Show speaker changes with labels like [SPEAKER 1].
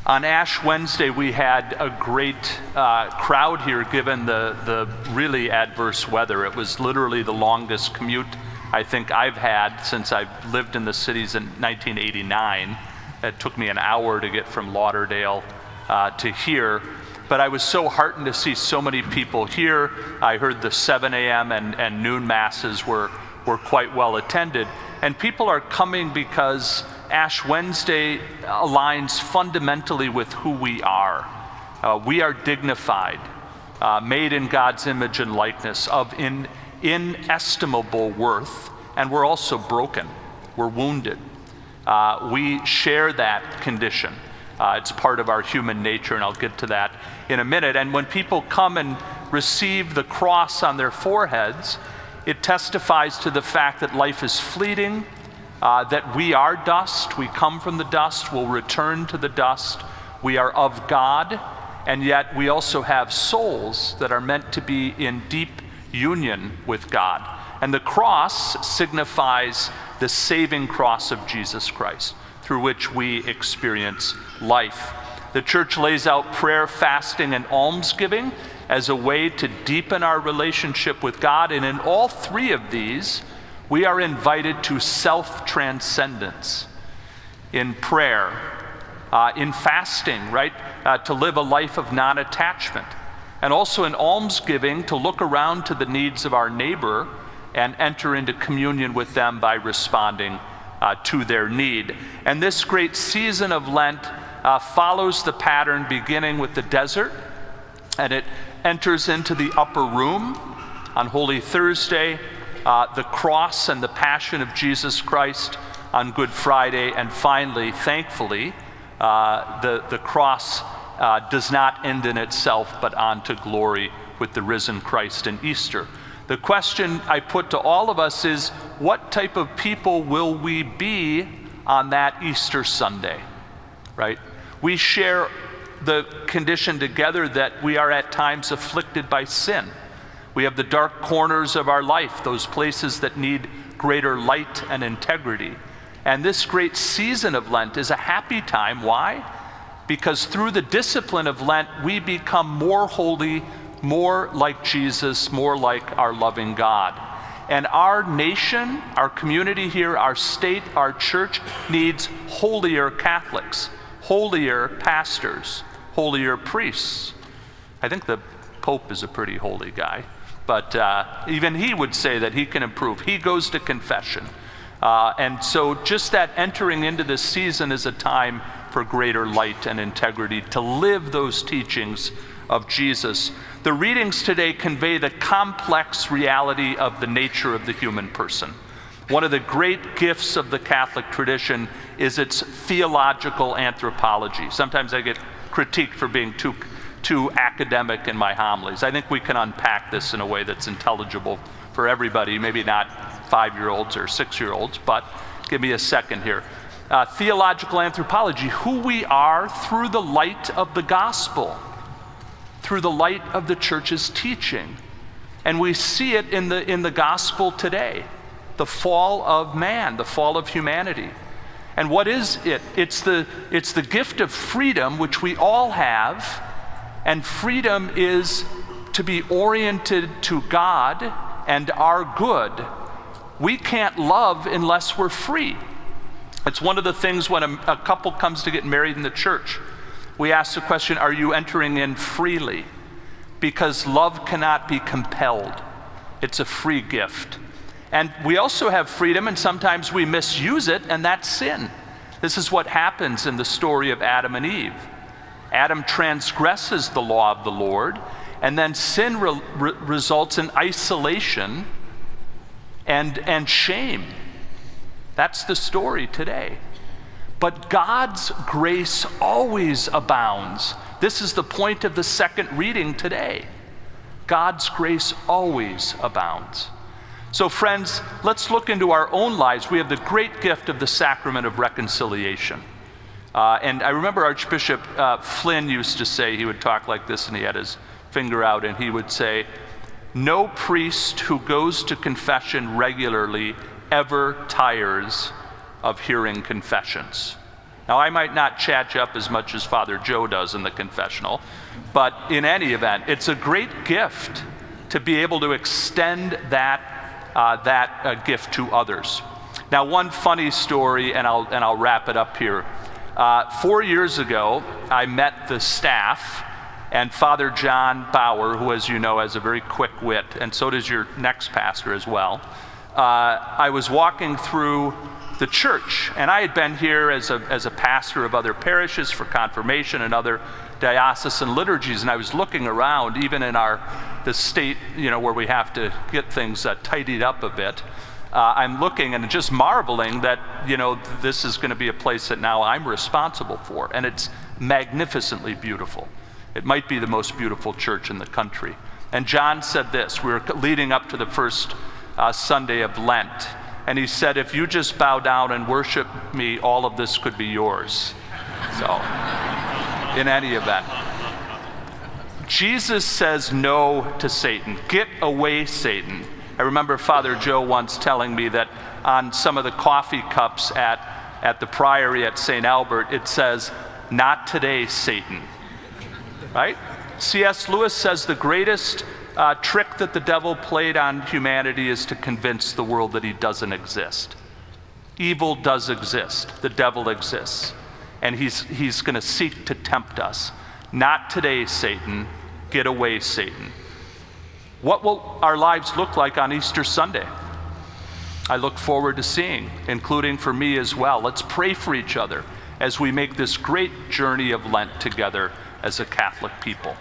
[SPEAKER 1] On Ash Wednesday, we had a great crowd here given the really adverse weather. It was literally the longest commute I think I've had since I've lived in the cities in 1989. It took me an hour to get from Lauderdale to here. But I was so heartened to see so many people here. I heard the 7 a.m. and noon masses were quite well attended. And people are coming because Ash Wednesday aligns fundamentally with who we are. We are dignified, made in God's image and likeness, of inestimable worth, and we're also broken. We're wounded. We share that condition. It's part of our human nature, and I'll get to that in a minute. And when people come and receive the cross on their foreheads, it testifies to the fact that life is fleeting, that we are dust, we come from the dust, we'll return to the dust, we are of God, and yet we also have souls that are meant to be in deep union with God. And the cross signifies the saving cross of Jesus Christ, through which we experience life. The church lays out prayer, fasting, and almsgiving as a way to deepen our relationship with God. And in all three of these, we are invited to self-transcendence. In prayer, in fasting, right? To live a life of non-attachment. And also in almsgiving, to look around to the needs of our neighbor and enter into communion with them by responding to their need. And this great season of Lent follows the pattern beginning with the desert, and it enters into the upper room on Holy Thursday, the cross and the passion of Jesus Christ on Good Friday, and finally, thankfully, the cross does not end in itself, but on to glory with the risen Christ in Easter. The question I put to all of us is, what type of people will we be on that Easter Sunday, right? We share the condition together that we are at times afflicted by sin. We have the dark corners of our life, those places that need greater light and integrity. And this great season of Lent is a happy time. Why? Because through the discipline of Lent, we become more holy, more like Jesus, more like our loving God. And our nation, our community here, our state, our church needs holier Catholics, holier pastors, holier priests. I think the Pope is a pretty holy guy, but even he would say that he can improve. He goes to confession. And so just that entering into this season is a time for greater light and integrity, to live those teachings of Jesus. The readings today convey the complex reality of the nature of the human person. One of the great gifts of the Catholic tradition is its theological anthropology. Sometimes I get critiqued for being too academic in my homilies. I think we can unpack this in a way that's intelligible for everybody, maybe not 5-year-olds or 6-year-olds, but give me a second here. Theological anthropology, who we are through the light of the gospel, through the light of the church's teaching. And we see it in the gospel today, the fall of man, the fall of humanity. And what is it? It's the gift of freedom, which we all have, and freedom is to be oriented to God and our good. We can't love unless we're free. It's one of the things when a couple comes to get married in the church. We ask the question, are you entering in freely? Because love cannot be compelled. It's a free gift. And we also have freedom, and sometimes we misuse it, and that's sin. This is what happens in the story of Adam and Eve. Adam transgresses the law of the Lord, and then sin results in isolation and shame. That's the story today. But God's grace always abounds. This is the point of the second reading today. God's grace always abounds. So friends, let's look into our own lives. We have the great gift of the sacrament of reconciliation. And I remember Archbishop Flynn used to say, he would talk like this and he had his finger out and he would say, no priest who goes to confession regularly ever tires of hearing confessions. Now, I might not chat you up as much as Father Joe does in the confessional, but in any event, it's a great gift to be able to extend that gift to others. Now, one funny story, and I'll wrap it up here. 4 years ago, I met the staff and Father John Bauer, who, as you know, has a very quick wit, and so does your next pastor as well. I was walking through the church, and I had been here as a pastor of other parishes for confirmation and other diocesan liturgies, and I was looking around, even in the state, where we have to get things tidied up a bit. I'm looking and just marveling that, this is going to be a place that now I'm responsible for, and it's magnificently beautiful. It might be the most beautiful church in the country. And John said this, we were leading up to the first Sunday of Lent, and he said, if you just bow down and worship me, all of this could be yours. So, in any event, Jesus says no to Satan. Get away, Satan. I remember Father Joe once telling me that on some of the coffee cups at the Priory at St. Albert, it says, not today, Satan. Right? C.S. Lewis says the greatest trick that the devil played on humanity is to convince the world that he doesn't exist. Evil does exist. The devil exists. And he's going to seek to tempt us. Not today, Satan. Get away, Satan. What will our lives look like on Easter Sunday? I look forward to seeing, including for me as well. Let's pray for each other as we make this great journey of Lent together as a Catholic people.